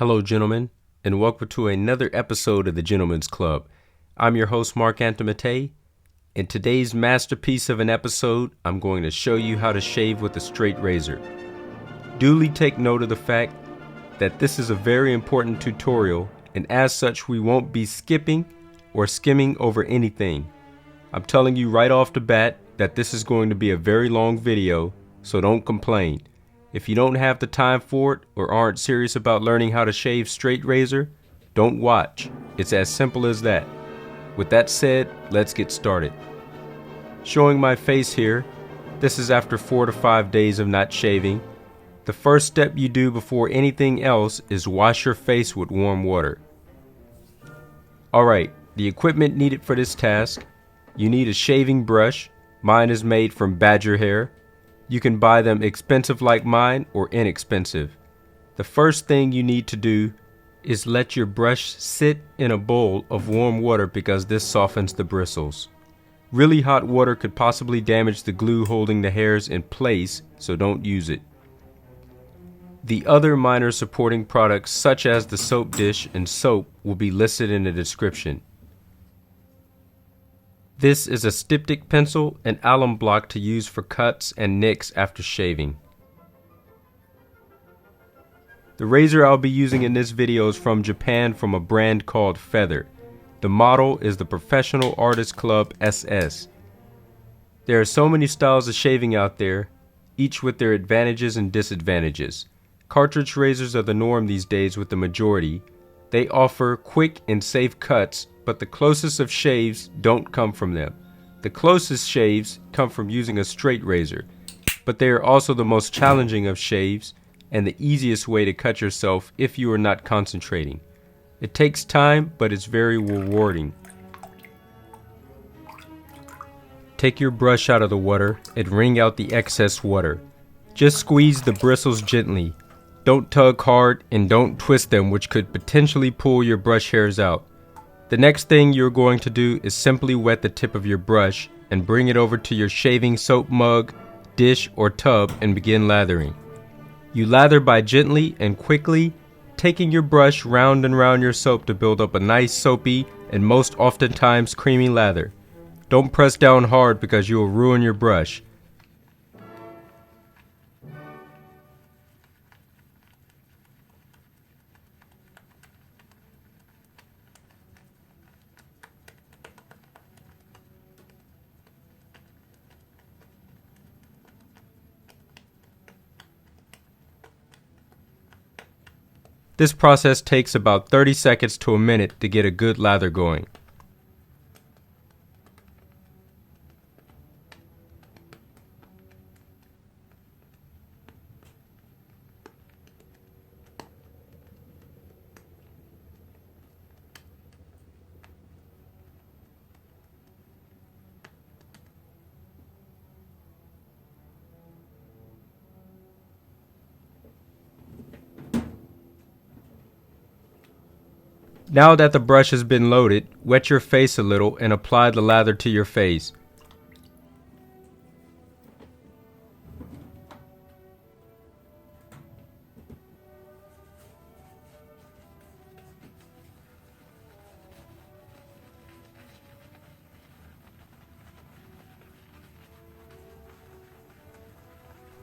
Hello, gentlemen, and welcome to another episode of the Gentleman's Club. I'm your host, Mark Antimate. In today's masterpiece of an episode, I'm going to show you how to shave with a straight razor. Duly take note of the fact that this is a very important tutorial, and as such, we won't be skipping or skimming over anything. I'm telling you right off the bat that this is going to be a very long video, so don't complain. If you don't have the time for it or aren't serious about learning how to shave straight razor, don't watch. It's as simple as that. With that said, let's get started. Showing my face here, this is after 4 to 5 days of not shaving. The first step you do before anything else is wash your face with warm water. Alright, the equipment needed for this task. You need a shaving brush. Mine is made from badger hair. You can buy them expensive like mine or inexpensive. The first thing you need to do is let your brush sit in a bowl of warm water because this softens the bristles. Really hot water could possibly damage the glue holding the hairs in place, so don't use it. The other minor supporting products such as the soap dish and soap will be listed in the description. This is a styptic pencil and alum block to use for cuts and nicks after shaving. The razor I'll be using in this video is from Japan from a brand called Feather. The model is the Professional Artist Club SS. There are so many styles of shaving out there, each with their advantages and disadvantages. Cartridge razors are the norm these days with the majority. They offer quick and safe cuts, but the closest of shaves don't come from them. The closest shaves come from using a straight razor, but they are also the most challenging of shaves and the easiest way to cut yourself if you are not concentrating. It takes time, but it's very rewarding. Take your brush out of the water and wring out the excess water. Just squeeze the bristles gently. Don't tug hard and don't twist them, which could potentially pull your brush hairs out. The next thing you're going to do is simply wet the tip of your brush and bring it over to your shaving soap mug, dish, or tub and begin lathering. You lather by gently and quickly, taking your brush round and round your soap to build up a nice soapy and most oftentimes creamy lather. Don't press down hard because you will ruin your brush. This process takes about 30 seconds to a minute to get a good lather going. Now that the brush has been loaded, wet your face a little and apply the lather to your face.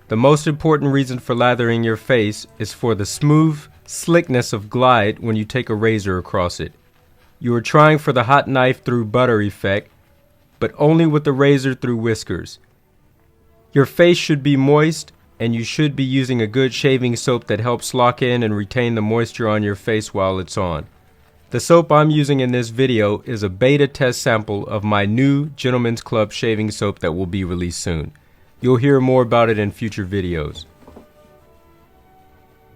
The most important reason for lathering your face is for the smooth slickness of glide when you take a razor across it. You are trying for the hot knife through butter effect, but only with the razor through whiskers. Your face should be moist, and you should be using a good shaving soap that helps lock in and retain the moisture on your face while it's on. The soap I'm using in this video is a beta test sample of my new Gentleman's Club shaving soap that will be released soon. You'll hear more about it in future videos.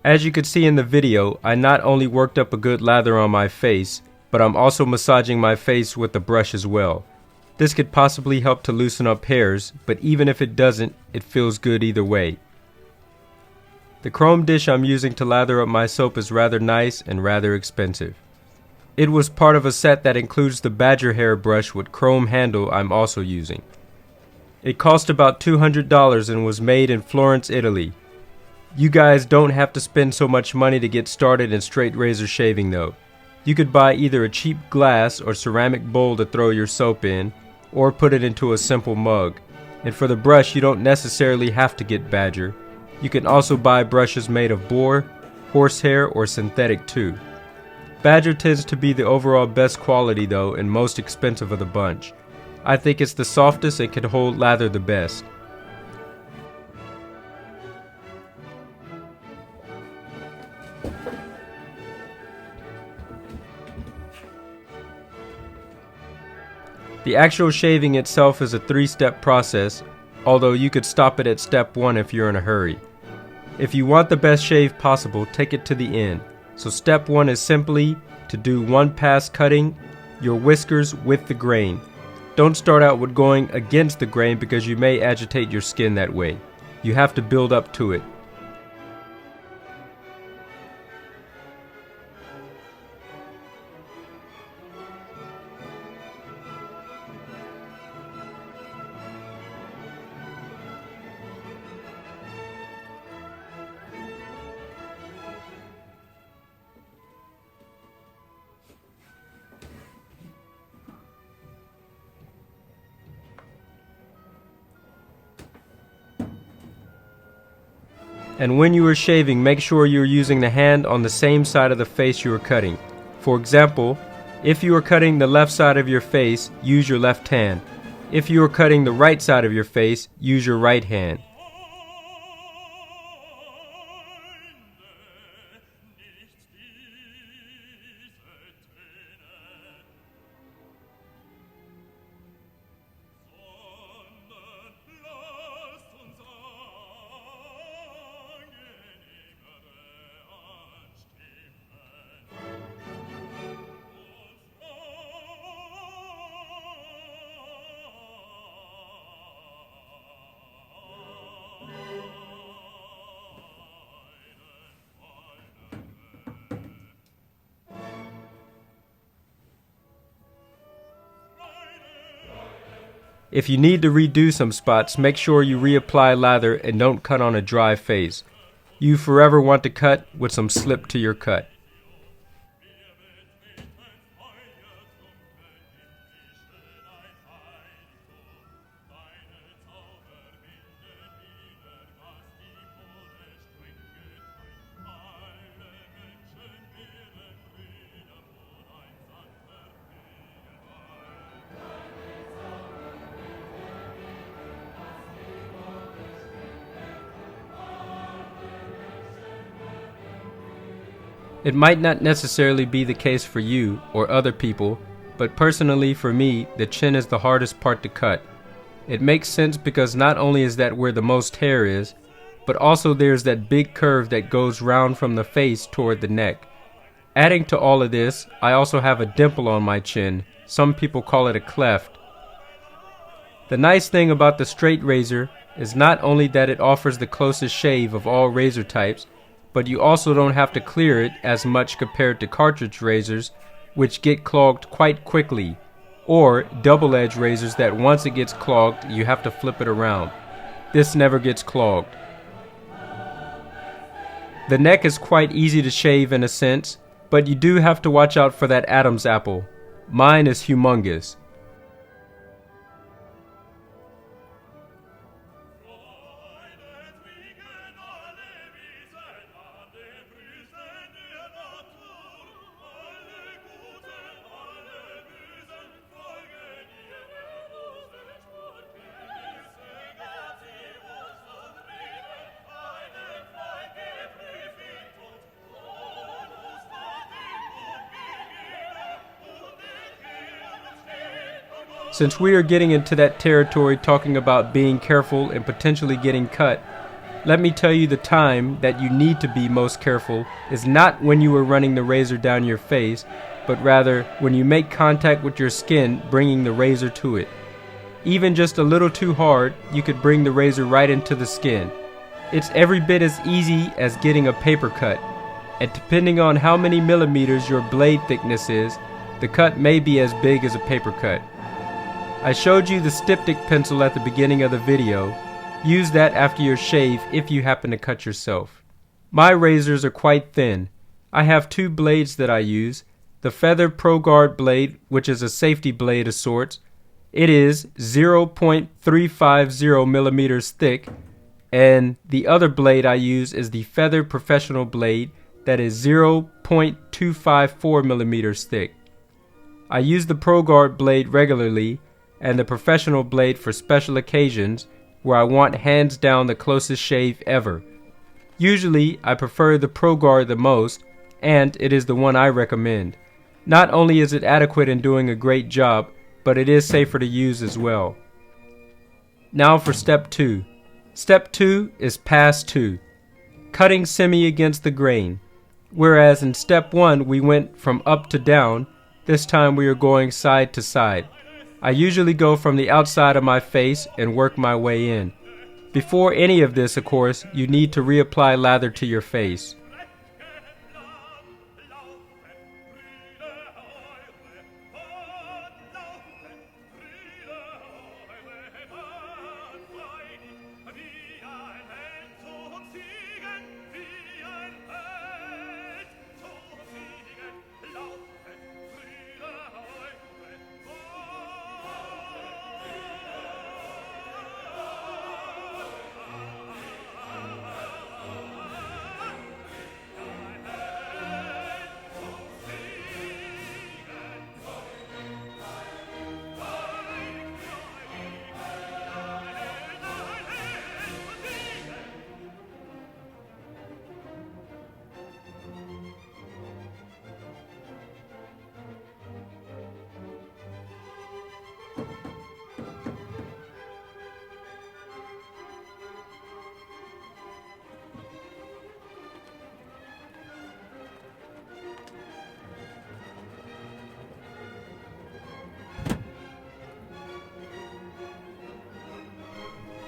As you could see in the video, I not only worked up a good lather on my face, but I'm also massaging my face with the brush as well. This could possibly help to loosen up hairs, but even if it doesn't, it feels good either way. The chrome dish I'm using to lather up my soap is rather nice and rather expensive. It was part of a set that includes the badger hair brush with chrome handle I'm also using. It cost about $200 and was made in Florence, Italy. You guys don't have to spend so much money to get started in straight razor shaving though. You could buy either a cheap glass or ceramic bowl to throw your soap in, or put it into a simple mug. And for the brush, you don't necessarily have to get Badger. You can also buy brushes made of boar, horsehair, or synthetic too. Badger tends to be the overall best quality though and most expensive of the bunch. I think it's the softest and can hold lather the best. The actual shaving itself is a 3-step process, although you could stop it at step 1 if you're in a hurry. If you want the best shave possible, take it to the end. So step 1 is simply to do 1 pass cutting your whiskers with the grain. Don't start out with going against the grain because you may agitate your skin that way. You have to build up to it. And when you are shaving, make sure you're using the hand on the same side of the face you are cutting. For example, if you are cutting the left side of your face, use your left hand. If you are cutting the right side of your face, use your right hand. If you need to redo some spots, make sure you reapply lather and don't cut on a dry face. You forever want to cut with some slip to your cut. It might not necessarily be the case for you or other people, but personally for me, the chin is the hardest part to cut. It makes sense because not only is that where the most hair is, but also there's that big curve that goes round from the face toward the neck. Adding to all of this, I also have a dimple on my chin. Some people call it a cleft. The nice thing about the straight razor is not only that it offers the closest shave of all razor types, but you also don't have to clear it as much compared to cartridge razors, which get clogged quite quickly, or double-edged razors that once it gets clogged, you have to flip it around. This never gets clogged. The neck is quite easy to shave in a sense, but you do have to watch out for that Adam's apple. Mine is humongous. Since we are getting into that territory talking about being careful and potentially getting cut, let me tell you the time that you need to be most careful is not when you are running the razor down your face, but rather when you make contact with your skin, bringing the razor to it. Even just a little too hard, you could bring the razor right into the skin. It's every bit as easy as getting a paper cut, and depending on how many millimeters your blade thickness is, the cut may be as big as a paper cut. I showed you the styptic pencil at the beginning of the video. Use that after your shave if you happen to cut yourself. My razors are quite thin. I have two blades that I use. The Feather Proguard blade, which is a safety blade of sorts. It is 0.350 millimeters thick, and the other blade I use is the Feather Professional blade that is 0.254 millimeters thick. I use the Proguard blade regularly and the Professional blade for special occasions where I want hands down the closest shave ever. Usually, I prefer the Proguard the most, and it is the one I recommend. Not only is it adequate in doing a great job, but it is safer to use as well. Now for step 2. Step 2 is pass 2, cutting semi against the grain. Whereas in step 1 we went from up to down, this time we are going side to side. I usually go from the outside of my face and work my way in. Before any of this, of course, you need to reapply lather to your face.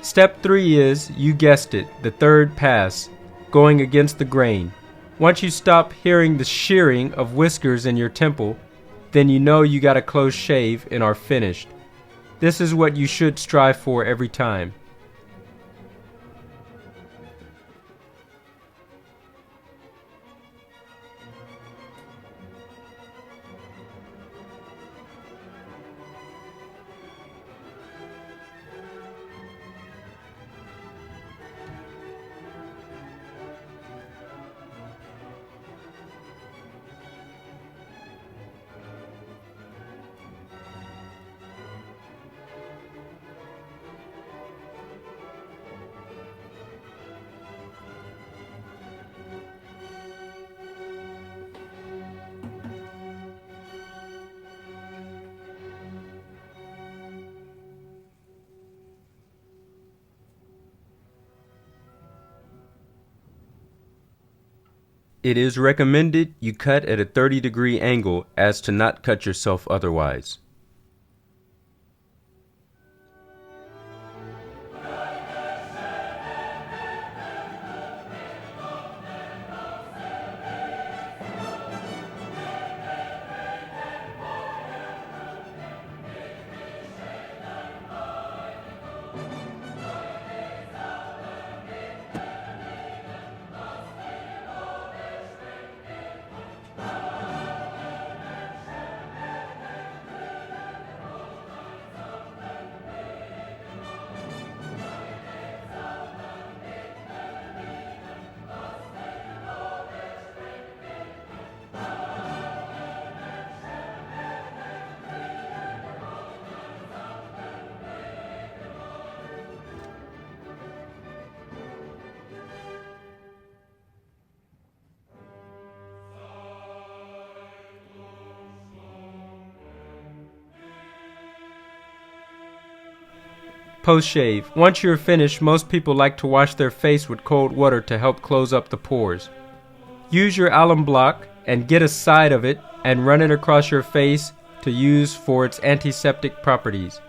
Step 3 is, you guessed it, the third pass, going against the grain. Once you stop hearing the shearing of whiskers in your temple, then you know you got a close shave and are finished. This is what you should strive for every time. It is recommended you cut at a 30-degree angle as to not cut yourself otherwise. Post-shave. Once you're finished, most people like to wash their face with cold water to help close up the pores. Use your alum block and get a side of it and run it across your face to use for its antiseptic properties.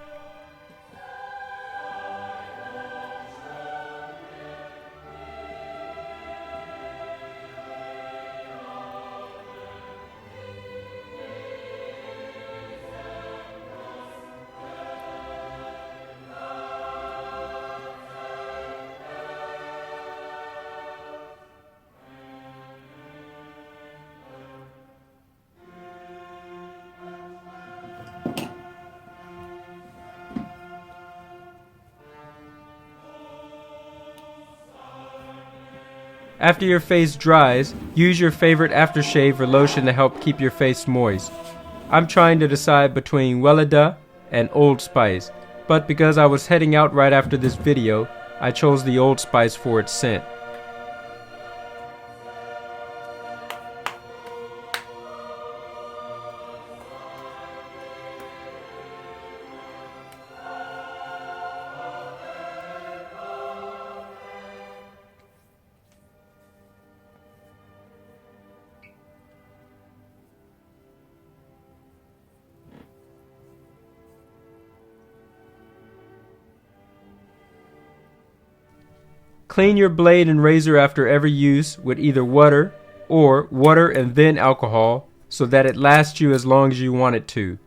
After your face dries, use your favorite aftershave or lotion to help keep your face moist. I'm trying to decide between Weleda and Old Spice, but because I was heading out right after this video, I chose the Old Spice for its scent. Clean your blade and razor after every use with either water or water and then alcohol so that it lasts you as long as you want it to.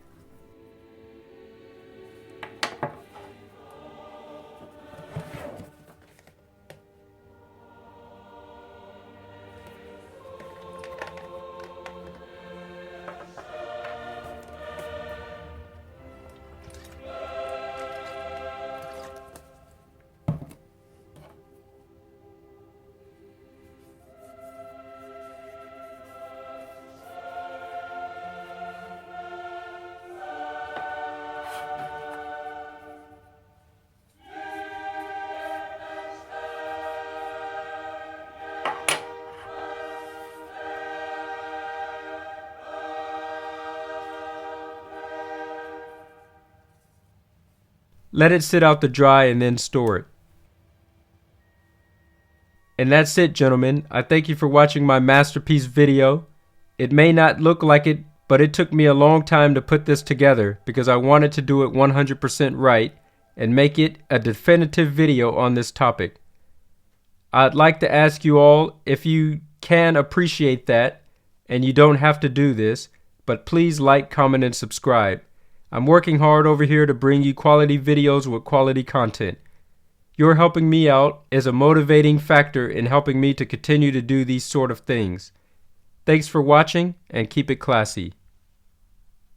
Let it sit out to dry and then store it. And that's it, gentlemen. I thank you for watching my masterpiece video. It may not look like it, but it took me a long time to put this together because I wanted to do it 100% right and make it a definitive video on this topic. I'd like to ask you all if you can appreciate that, and you don't have to do this, but please like, comment, and subscribe. I'm working hard over here to bring you quality videos with quality content. Your helping me out is a motivating factor in helping me to continue to do these sort of things. Thanks for watching and keep it classy.